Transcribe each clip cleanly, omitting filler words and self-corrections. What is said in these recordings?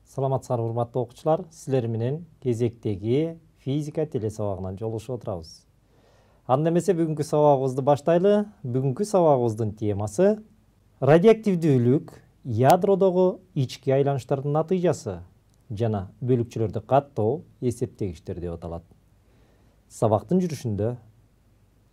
Саламатсыздар урматтуу окуучулар, силер менен кезектеги физика теле сабагынан жолугушуп отурабыз. Анда эмесе бүгүнкү сабагыбызды баштайлы. Бүгүнкү сабагыбыздын темасы радиоактивдүүлүк ядродогу ички айланыштардын натыйжасы жана бөлүкчөлөрдү каттоо эсептегичтер деп аталат. Сабактын жүрүшүндө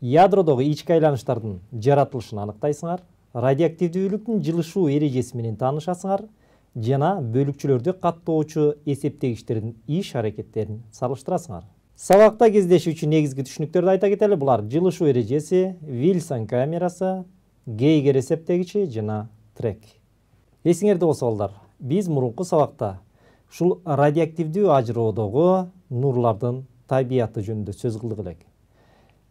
ядродогу ички айланыштардын жаратылышын аныктайсыңар, радиоактивдүүлүктүн жылышуу эрежеси менен таанышасыңар жана бөлүкчөлөрдү каттоочу эсептегичтердин иш аракеттерин салыштырасыңар. Сабакта кездешүүчү негизги түшүнүктөрдү айта кетели. Булар жылышуу эрежеси, Вильсон камерасы, Гейгер эсептегичи жана трек. Эсиңерде болсо балдар, биз мурунку сабакта ушул радиоактивдүү ажыроодогу нурлардын табияты жөнүндө сөз кылдык элек.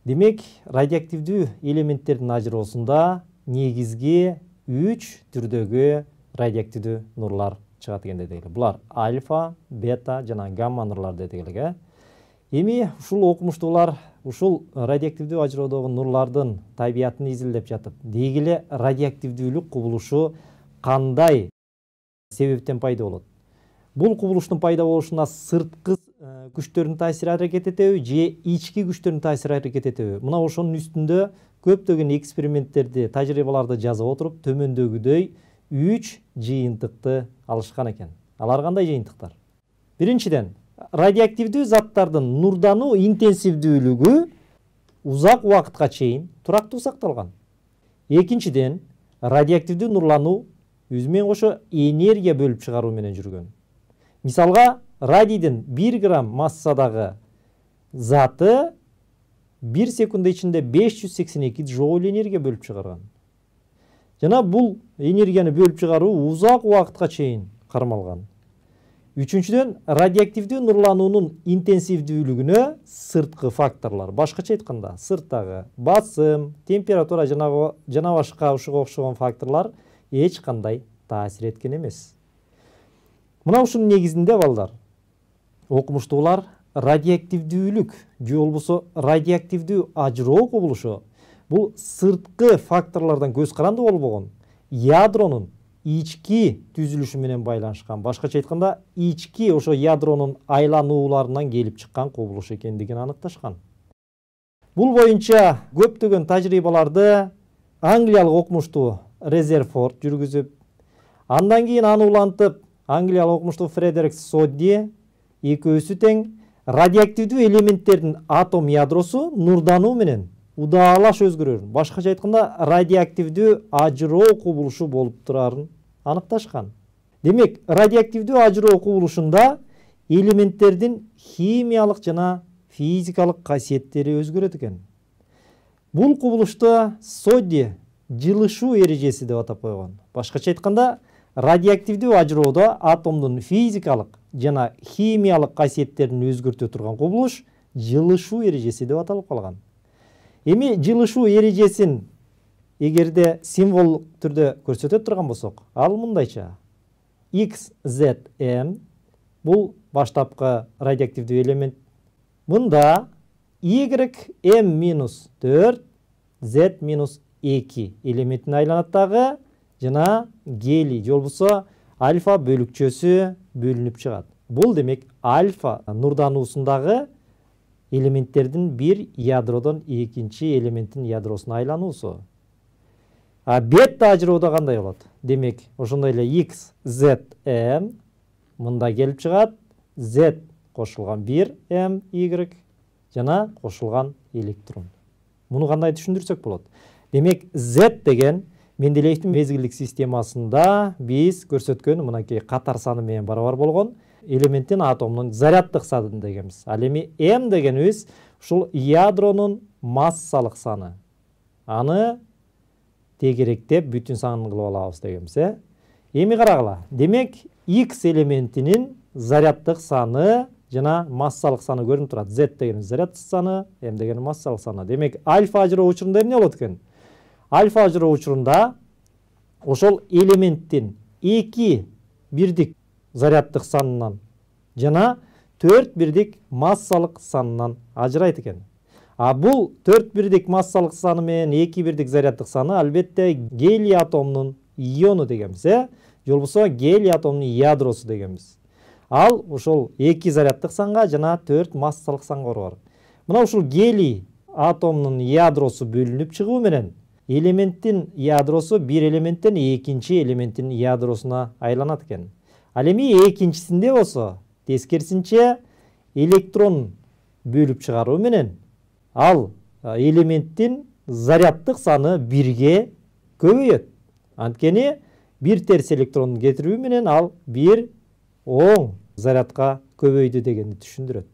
Демек, радиоактивдүү элементтердин ажыроосунда негизги 3 түрдөгү радиоактивдүү нурлар чыгат экен дедик. Булар альфа, бета жана гамма нурлар дедик элек. Эми ушул окумуштуулар ушул радиоактивдүү ажыроодогу нурлардын табиятын изилдеп жатып, деги эле радиоактивдүүлүк кубулушу кандай себептен пайда болот? Бул кубулуштун пайда болушуна сырткы күчтөрдүн таасир аракет этеби же ички күчтөрдүн таасир аракет этеби? Мына ошонун үстүндө көптөгөн эксперименттерди, тажрыйбаларды жазып отуруп, төмөндөгүдөй 3 жыйынтыкты алышкан экен. Алар кандай жыйынтыктар? Биринчиден, радиоактивдүү заттардын нурдануу интенсивдүүлүгү узак убакытка чейин турактуу сакталган. Экинчиден, радиоактивдүү нурлануу өзү менен кошо энергия бөлүп чыгаруу менен жүргөн. Мисалга, радийдин 1 грамм массадагы заты 1 секунда ичинде 582 жоул энергия бөлүп чыгарган. Жана бул энергияны бөлүп чыгаруу узак убакытка чейин кармалган. Үчүнчүдөн, радиоактивдүү нурлануунун интенсивдүүлүгүнө сырткы факторлор, башкача айтканда, сырттагы басым, температура жана башка ушуга окшогон факторлор эч кандай таасир эткен эмес. Мына ушунун негизинде балдар, окумуштуулар радиоактивдүүлүк же болбосо радиоактивдүү ажыроо кубулушу бул сырткы факторлордон көз каранды болбогон ядронун ички түзүлүшү менен байланышкан. Башкача айтканда, ички ошо ядронун айланууларынан келип чыккан кубулуш экендигин аныкташкан. Бул боюнча көптөгөн тажрыйбаларды англиялык окумуштуу Резерфорд жүргүзүп, андан кийин аны улантып англиялык окумуштуу Фредерик Содди экөөсү тең радиоактивдүү элементтердин атом ядросу нурдануу менен удаалаш өзгөрөрүн, башкача айтканда радиоактивдүү ажыроо кубулушу болуп турарын аныкташкан. Демек, радиоактивдүү ажыроо кубулушунда элементтердин химиялык жана физикалык касиеттери өзгөрөт экен. Бул кубулушту Содди жылышуу эрежеси деп атап койгон. Башкача айтканда, радиоактивдүү ажыроодо атомдун физикалык жана химиялык касиеттерин өзгөртө турган кубулуш жылышуу эрежеси деп аталып калган. Эми жылышуу эрежесин эгерде символ түрдө көрсөтө турган болсок, ал мындайча: XZM бул баштапкы радиоактивдүү элемент. Мында YM-4 Z-2 элементин айланат дагы жана гелий же болбосо альфа бөлүкчөсү бөлүнүп чыгат. Бул демек альфа нурдануусундагы элементтердин бир ядродон экинчи элементтин ядросуна айлануусу. А бета ажыроодо кандай болот? Демек, ошондой эле XZM мында келип чыгат, Z кошулган 1M Y жана кошулган электрон. Муну кандай түшүндүрсөк болот? Демек, Z деген Менделеевдин мезгилдик системасында биз көрсөткөн мынакей катар саны менен барабар болгон элементтин атомунун заряддык саны дегенбиз. Ал эми М дегенибиз ушул ядронун массалык саны. Аны тегеректеп бүтүн санын кылып алабыз дегенбиз. Эми карагыла. Демек, X элементинин заряддык саны жана массалык саны көрүнүп турат. Z деген заряддык саны, М деген массалык саны. Демек, альфа ажыроо учурунда эмне болот экен? Альфа ажыроо учурунда ошол элементтин 2 бирдик заряддык санынан жана 4 бирдик массалык санынан ажырайт экен. А бул 4 бирдик массалык саны менен 2 бирдик заряддык саны албетте гелий атомунун иону дегенбиз, же болбосо гелий атомунун ядросу дегенбиз. Ал ошол 2 заряддык санга жана 4 массалык санга бар. Мына ушул гелий атомунун ядросу бөлүнүп чыгуу менен элементтин ядросу бир элементтен экинчи элементтин ядросуна айланат экен. Ал эми экинчисинде болсо тескерисинче электрон бөлүп чыгаруу менен ал элементтин заряддык саны 1ге көбөйөт. Анткени бир терс электронду кетирүү менен ал бир оң зарядка көбөйдү дегенди түшүндүрөт.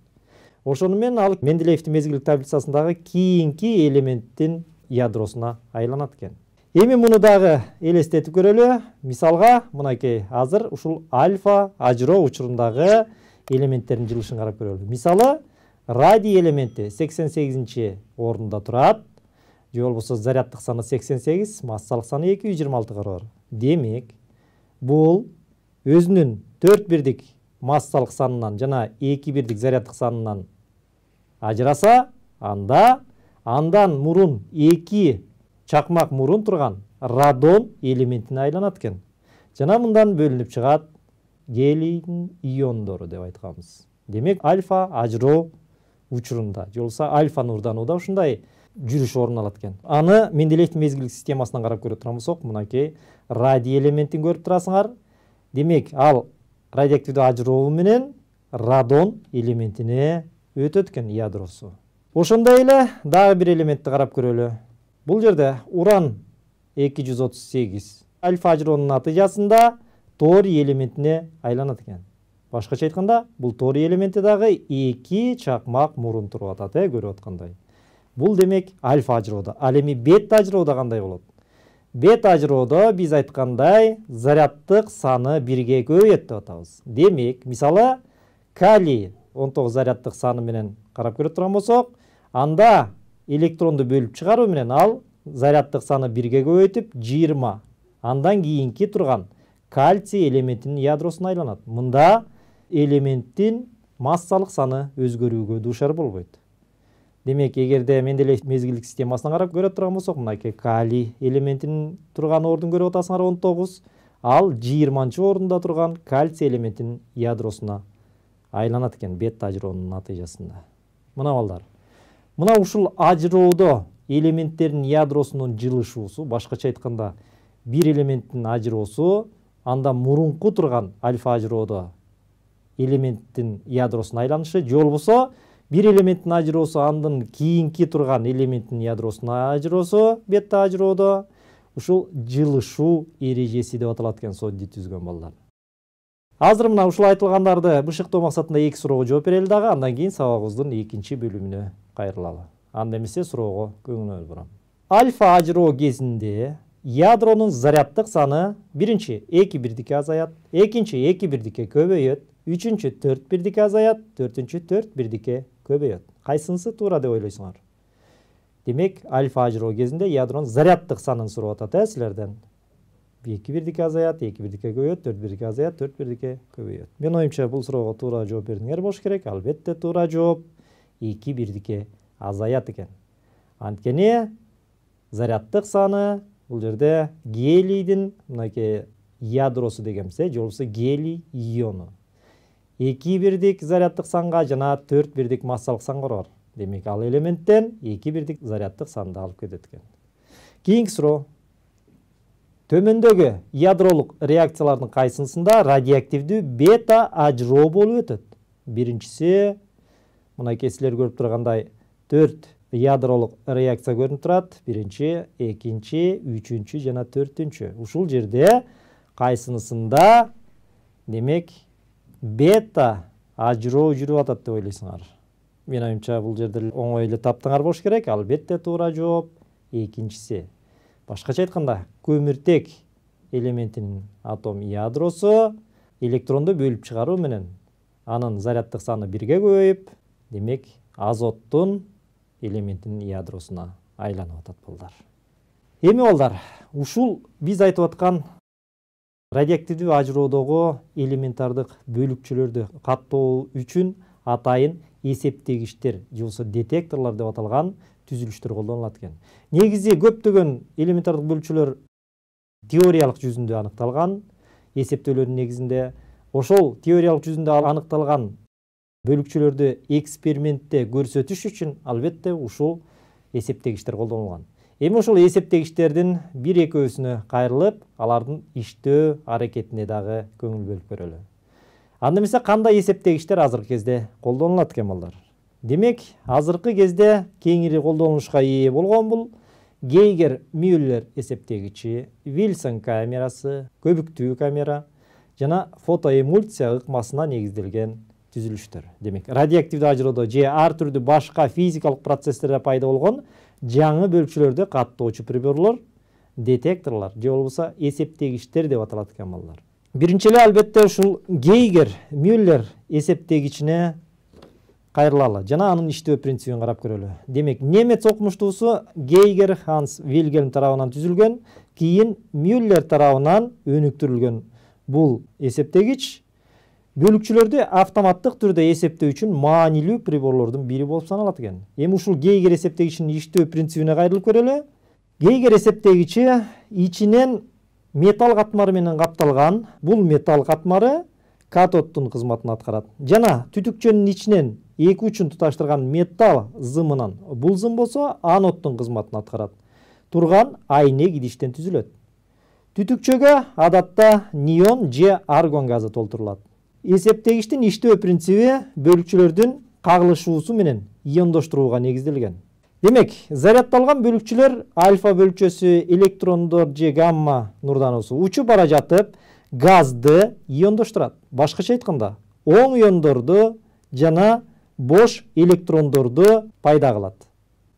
Ошону менен ал Менделеевдин мезгилдик таблицасындагы кийинки элементтин ядросуна айланат экен. Эми муну дагы элестетип көрөлү. Мисалга, мынакей азыр ушул альфа ажыроо учурундагы элементтердин жылышын карап көрөлү. Мисалы, радий элементи 88-чи орунда турат. Же болбосо заряддык саны 88, массалык саны 226 бар. Демек, бул өзүнүн 4 бирдик массалык санынан жана 2 бирдик заряддык санынан ажыраса, андан мурун 2 чакмак мурун турган радон элементине айланат экен. Жана мындан бөлүнүп чыгат гелийдин иондору деп айтканбыз. Демек, альфа ажыроо учурунда, же болбосо альфа нурданууда ушундай жүрүш орун алат экен. Аны Менделеевдин мезгилдик системасынан карап көрө турган болсок, мынакей радий элементин көрүп турасыңар. Демек, ал радиоактивдүү ажыроо менен радон элементине өтөт экен ядросу. Ошондой эле дагы бир элементти карап көрөлү. Бул жерде уран 238 альфа ажыроонун натыйжасында торий элементине айланат экен. Башкача айтканда, бул торий элементи дагы 2 чакмак мурун туруп атат, көрүп аткандай. Бул демек альфа ажыроодо. Ал эми бета ажыроодо кандай болот? Бета ажыроодо биз айткандай заряддык саны 1ге көбөйөт деп атабыз. Демек, мисалы, калий 19 заряддык саны менен карап көрө турган болсок, анда электронду бөлүп чыгаруу менен ал заряддык саны 1ге көбөйтүп 20. Андан кийинки турган кальций элементинин ядросуна айланат. Мында элементтин массалык саны өзгөрүүгө дуушар болбойт. Демек, эгерде Менделеев мезгилдик системасына карап көрө турган болсок, мынакей калий элементинин турган ордун көрүп атасыңар 19, ал 20-чы орунда турган кальций элементинин ядросуна айланат экен бета ажыроонун натыйжасында. Мына балдар. Мына ушул ажыроодо элементтердин ядросунун жылышуусу, башкача айтканда, бир элементтин ажыроосу анда мурунку турган альфа ажыроодо элементтин ядросуна айланышы, же болбосо бир элементтин ажыроосу андан кийинки турган элементтин ядросуна ажыроосу бета ажыроодо ушул жылышуу эрежеси деп аталат экен Содди түзгөн балдар. Азыр мына ушул айтылгандарды бышыктоо максатында 2 суроого жооп берели дагы, андан кийин сабагыбыздын 2-чи бөлүмүнө кайрылалы. Анда эмесе суроого көңүл бурам. Альфа ажыроо кезинде ядронун заряддык саны биринчи 2 бирдикке азаят, экинчи 2 бирдикке көбөйөт, үчүнчү 4 бирдикке азаят, төртүнчү 4 бирдикке көбөйөт. Кайсынысы туура деп ойлойсуңар? Демек, альфа ажыроо кезинде ядронун заряддык санын сурап атат силерден. 2 бирдикке азаят, 2 бирдикке көбөйөт, 4 бирдикке азаят, 4 бирдикке көбөйөт. Мен оюмча бул суроого туура жооп бердиңер болуш керек. Албетте туура жооп 2 бирдикке азаят экен. Анткени заряддык саны бул жерде гелийдин мынакей ядросу дегенбиз, же болбосо гелий иону. 2 бирдик заряддык санга жана 4 бирдик массалык санга бар. Демек, ал элементтен 2 бирдик заряддык санды алып кетет экен. Кийинки суроо. Төмөндөгү ядролук реакциялардын кайсынысында радиоактивдүү бета ажыроо болуп өтөт? Биринчиси, мынакей силер көрүп тургандай 4 ядролук реакция көрүнүп турат. Биринчи, экинчи, үчүнчү жана 4-түнчү. Ушул жерде кайсынысында демек бета ажыроо жүрүп атат деп ойлойсуңар? Мен оюмча бул жерде оңой эле таптыңар болуш керек. Албетте туура жооп экинчиси. Башкача айтканда, көмүртек элементинин атом ядросу электронду бөлүп чыгаруу менен анын заряддык саны 1ге көбөйүп, демек азоттун элементинин ядросуна айланып атат балдар. Эми балдар, ушул биз айтып аткан радиоактивдүү ажыроодогу элементардык бөлүкчөлөрдү каттоо үчүн атайын эсептегичтер, же болбосо детекторлор деп аталган түзүлүштөр колдонулат экен. Негизи көптөгөн элементардык бөлүкчөлөр теориялык жүзүндө аныкталган эсептөөлөрдүн негизинде. Ошол теориялык жүзүндө аныкталган бөлүкчөлөрдү экспериментте көрсөтүш үчүн албетте ушул эсептегичтер колдонулган. Эми ушул эсептегичтердин бир экөөсүнө кайрылып, алардын иштөө аракетине дагы көңүл бөлүп көрөлү. Анда эмесе кандай эсептегичтер азыркы кезде колдонулат экен балдар? Демек, азыркы кезде кеңири колдонулушка ээ болгон бул Гейгер-Мюллер эсептегичи, Вильсон камерасы, көбүктүү камера жана фотоэмульсия ыкмасына негизделген түзүлүштөр. Демек, радиоактивдүү ажыроодо же ар түрдүү башка физикалык процесстерде пайда болгон жаңы бөлүкчөлөрдү каттоочу приборлор, детекторлор же болбосо эсептегичтер деп аталат экен балдар. Биринчи эле албетте ушул Гейгер-Мюллер эсептегичине кайрылалы жана анын иштөө принцибин карап көрөлү. Демек, немец окумуштуусу Гейгер Ханс Вильгельм тарабынан түзүлгөн, кийин Мюллер тарабынан өнүктүрүлгөн бул эсептегич бөлүкчөлөрдү автоматтык түрдө эсептөө үчүн маанилүү приборлордун бири болуп саналат экен. Эми ушул Гейгер эсептегичинин иштөө принцибине кайрылып көрөлү. Гейгер эсептегичи ичинен металл катмары менен капталган. Бул металл катмары катоддун кызматын аткарат. Жана түтүкчөнүн ичинен эки учун туташтырган металл зымынан бул зым болсо аноддун кызматын аткарат. Турган айнек идиштен түзүлөт. Түтүкчөгө адатта неон же аргон газы толтурулат. Эсептегичтин иштөө принциби бөлүкчөлөрдүн кагылышуусу менен иондоштурууга негизделген. Демек, зарядталган бөлүкчөлөр альфа бөлүкчөсү, электрондор же гамма нурдануусу учуп бара жатып газды иондоштурат. Башкача айтканда, оң иондорду жана бош электрондорду пайда кылат.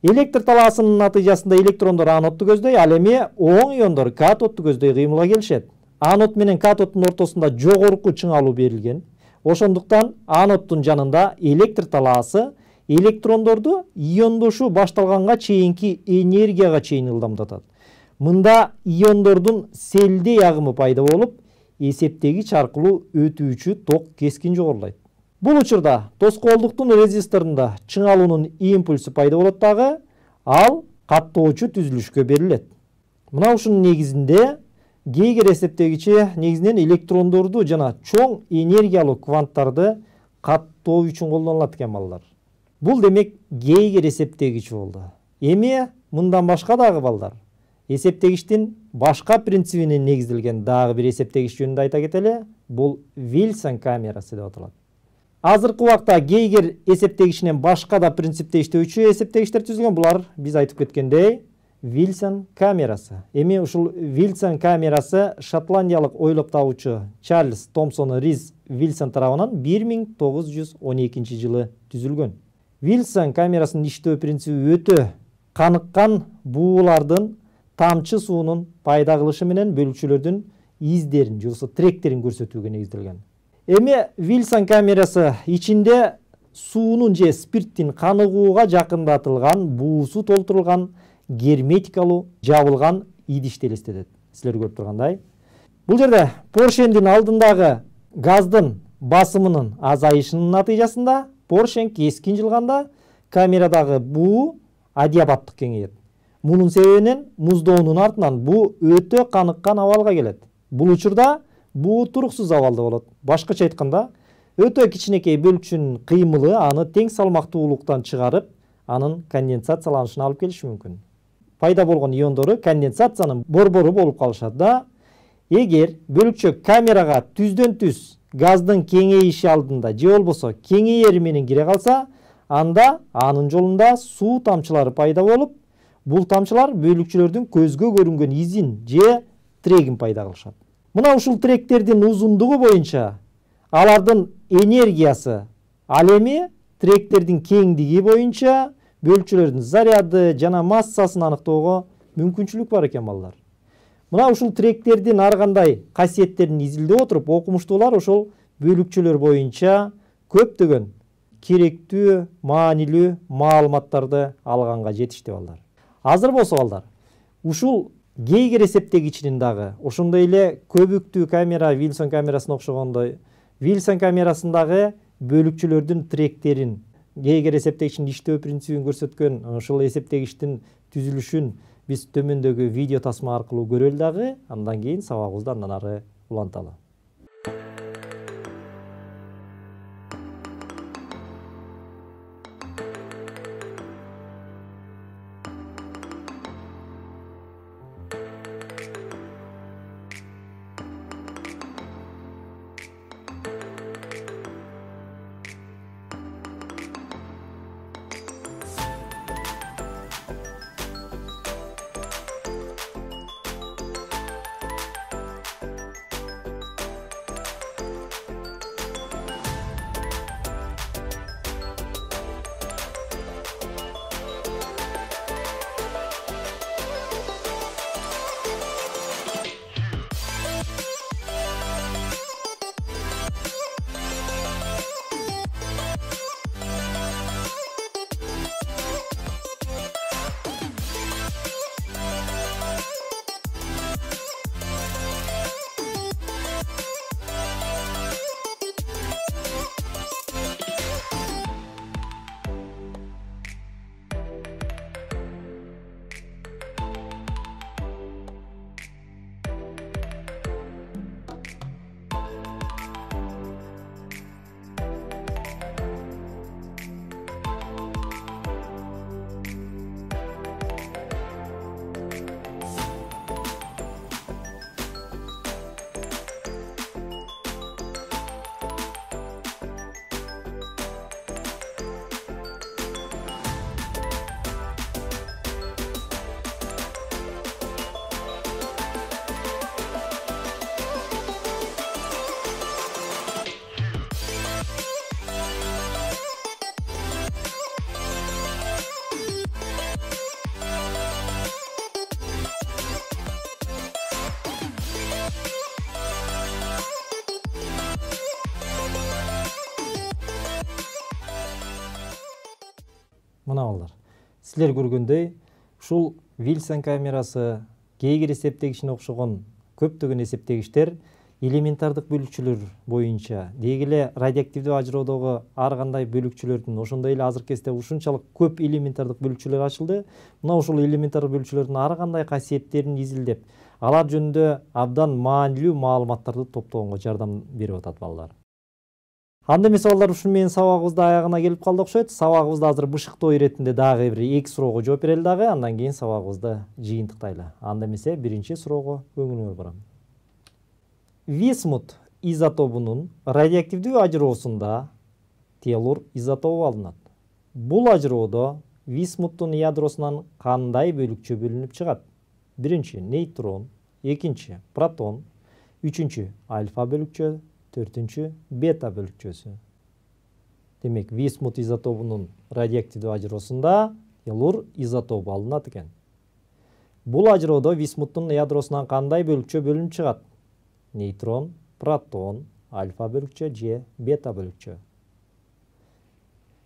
Электр талаасынын натыйжасында электрондор анодду көздөй, ал эми оң иондор катодду көздөй кыймылга келишет. Анод менен катоддун ортосунда жогорку чыңалуу берилген. Ошондуктан аноддун жанында электр талаасы электрондорду иондошуу башталганга чейинки энергияга чейин ылдамдатат. Мында иондордун селдей агымы пайда болуп, эсептегич аркылуу өтүүчү ток кескин жогорулайт. Бул учурда тоскоолдуктун резисторунда чыңалуунун импульсу пайда болот дагы, ал каттоочу түзүлүшкө берилет. Мына ушунун негизинде Гейгер эсептегичи негизинен электрондорду жана чоң энергиялуу кванттарды каттоо үчүн колдонулат экен балдар. Бул демек Гейгер эсептегичи болду. Эми мындан башка дагы балдар, эсептегичтин башка принцибине негизделген дагы бир эсептегич жөнүндө айта кетели, бул Вильсон камерасы деп аталат. Азыркы убакта Гейгер эсептегичинен башка да принципте иштөөчү эсептегичтер түзүлгөн. Булар биз айтып кеткендей Вильсон камерасы. Эми ушул Вильсон камерасы шотландиялык ойлоп табуучу Чарльз Томсон Риз Вильсон тарабынан 1912 жылы түзүлгөн. Вильсон камерасынын иштөө принциби өтө каныккан буулардын тамчы суунун пайда кылышы менен бөлүкчөлөрдүн издерин, же болбосо тректерин көрсөтүүгө негизделген. Эми Вильсон камерасы ичинде суунун же спирттин каныгууга жакындатылган буусу толтурулган герметикалуу жабылган идишти элестетет. Силер көрүп тургандай. Бул жерде поршендин алдындагы газдын басымынын азайышынын натыйжасында поршень кескин жылганда камерадагы буу адиабаттык кеңейет. Мунун себебинен муздоонун артынан буу өтө каныккан абалга келет. Бул учурда буу туруксуз абалда болот. Башкача айтканда, өтө кичинекей бөлүкчүнүн кыймылы аны тең салмактуулуктан чыгарып, анын конденсацияланышына алып келиши мүмкүн. Пайда болгон иондору конденсациянын борбору болуп калышат да. Эгер бөлүкчө камерага түздөн түз газдын кеңейиши алдында же болбосо кеңейери менен кире калса, анда анын жолунда суу тамчылары пайда болуп, бул тамчылар бөлүкчөлөрдүн көзгө көрүнгөн изин же трегин пайда кылышат. Мына ушул тректердин узундугу боюнча алардын энергиясы, ал эми тректердин кеңдиги боюнча бөлүкчөлөрдүн заряды жана массасын аныктоого мүмкүнчүлүк бар экен балдар. Мына ушул тректердин ар кандай касиеттерин изилдеп отуруп, окумуштуулар ошол бөлүкчөлөр боюнча көптөгөн керектүү, маанилүү маалыматтарды алганга жетишти балдар. Азыр болсо балдар, ушул Гейгер эсептегичинин дагы ошондой эле көбүктүү камера Вильсон камерасына окшогондой, Вильсон камерасындагы бөлүкчөлөрдүн тректерин, Гейгер эсептегичинин иштөө принцибин көрсөткөн, ошол эсептегичтин түзүлүшүн Биз төмөндөгү видео тасма аркылуу көрөлү дагы, андан кийин сабагыбызды андан ары уланталы. Мына балдар. Силер көргөндөй, ушул Wilson камерасы, Гейгер эсептегичине окшогон көптөгөн эсептегичтер элементардык бөлүкчөлөр боюнча, деги эле радиоактивдүү ажыроодогу ар кандай бөлүкчөлөрдүн ошондой эле азыркы кезде ушунчалык көп элементардык бөлүкчөлөр ачылды. Мына ушул элементардык бөлүкчөлөрдүн ар кандай касиеттерин изилдеп, алар жөнүндө абдан маанилүү маалыматтарды топтогонго жардам берип атат балдар. Анда эмес балдар, ушун менен сабагыбызды аягына келип калды окшойт. Сабагыбызды азыр бышыктоо иретинде дагы бир 2 суроого жооп берели дагы, андан кийин сабагыбызды жыйынтыктайлы. Анда эмесе биринчи суроого көңүлүңөр бурам. Висмут изотобунун радиоактивдүү ажыроосунда телур изотобу алынат. Бул ажыроодо висмуттун ядросунан кандай бөлүкчө бөлүнүп чыгат? Биринчи нейтрон, экинчи протон, үчүнчү альфа бөлүкчө, төртүнчү бета бөлүкчөсү. Демек, висмут изотобунун радиоактивдүү ажыроосунда телур изотобу алынат экен. Бул ажыроодо висмуттун ядросунан кандай бөлүкчө бөлүнүп чыгат? Нейтрон, протон, альфа бөлүкчө же бета бөлүкчө.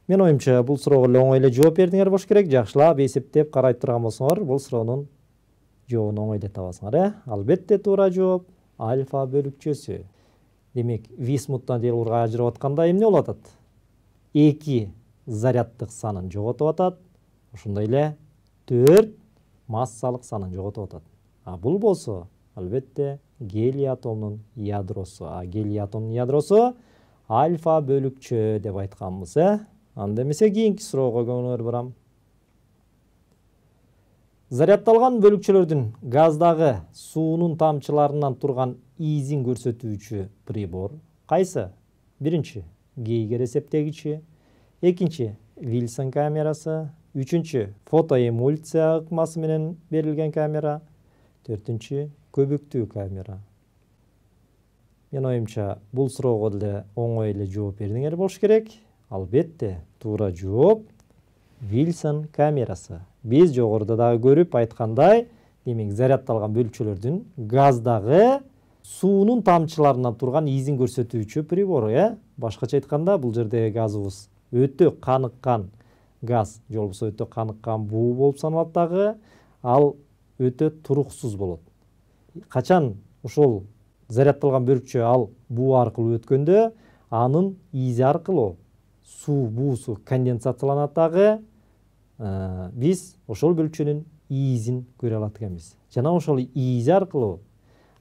Мен оюмча бул суроого оңой эле жооп бердиңер болуш керек. Жакшылап эсептеп карай турган болсоңор, бул суроонун жообун оңой эле табасыңар. Албетте туура жооп альфа бөлүкчөсү. Демек, висмуттан телурга ажырап атканда эмне болуп атат? 2 заряддык санын жоготуп атат, ошондой эле 4 массалык санын жоготуп атат. А бул болсо, албетте, гелий атомунун ядросу. А гелий атомунун ядросу альфа бөлүкчө деп айтканбыз, Анда эмесе кийинки суроого көңүлүңөр бурам. Заряддалган бөлүкчөлөрдүн газдагы суунун тамчыларынан турган изин көрсөтүүчү прибор кайсы? Биринчи Гейгер эсептегичи, экинчи Wilson камерасы, үчүнчү фотоэмульсия ыкмасы менен берилген камера, төртүнчү көбүктүү камера. Мен оюмча бул суроого деле оңой эле жооп бердиңер болуш керек. Албетте, туура жооп Wilson камерасы. Биз жогоруда дагы көрүп айткандай, демек заряддалган бөлүкчөлөрдүн газдагы суунун тамчыларынан турган изин көрсөтүүчү прибор, Башкача айтканда, бул жердеги газыбыз өтө каныккан газ, же болбосо өтө каныккан буу болуп саналат дагы, ал өтө туруксуз болот. Качан ушул заряддалган бөлүкчө ал буу аркылуу өткөндө, анын изи аркылуу буусу конденсацияланат дагы, биз ошол бөлүкчөнүн иизин көрө алат экенбиз. Жана ошол ийизи аркылуу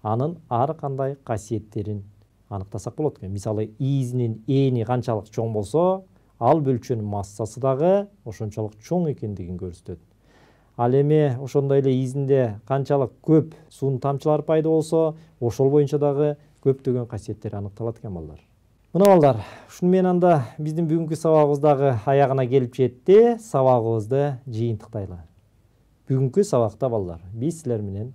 анын ар кандай касиеттерин аныктасак болот экен. Мисалы, иизинин эни канчалык чоң болсо, ал бөлчөнүн массасы дагы ошончолук чоң экендигин көрсөтөт. Ал эми ошондой эле иизинде канчалык көп суунун тамчылары пайда болсо, ошол боюнча дагы көптөгөн касиеттери аныкталат экен балдар. Мына балдар, ушуну менен анда биздин бүгүнкү сабагыбыз дагы аягына келип жетти. Сабагыбызды жыйынтыктайлы. Бүгүнкү сабакта балдар, биз силер менен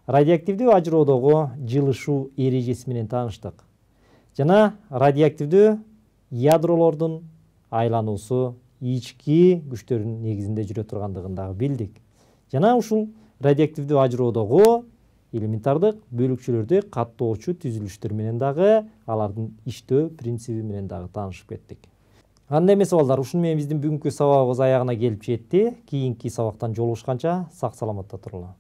радиоактивдүү ажыроодогу жылышуу эрежеси менен тааныштык. Жана радиоактивдүү ядролордун айлануусу ички күчтөрдүн негизинде жүрө тургандыгын дагы билдик. Жана ушул радиоактивдүү ажыроодогу элементардык бөлүкчөлөрдү каттоочу түзүлүштөр менен дагы алардын иштөө принциби менен дагы таанышып кеттик. Анда эмесе балдар, ушуну менен биздин бүгүнкү сабагыбыз аягына келип жетти. Кийинки сабактан жолугушканча сак саламатта туруңар.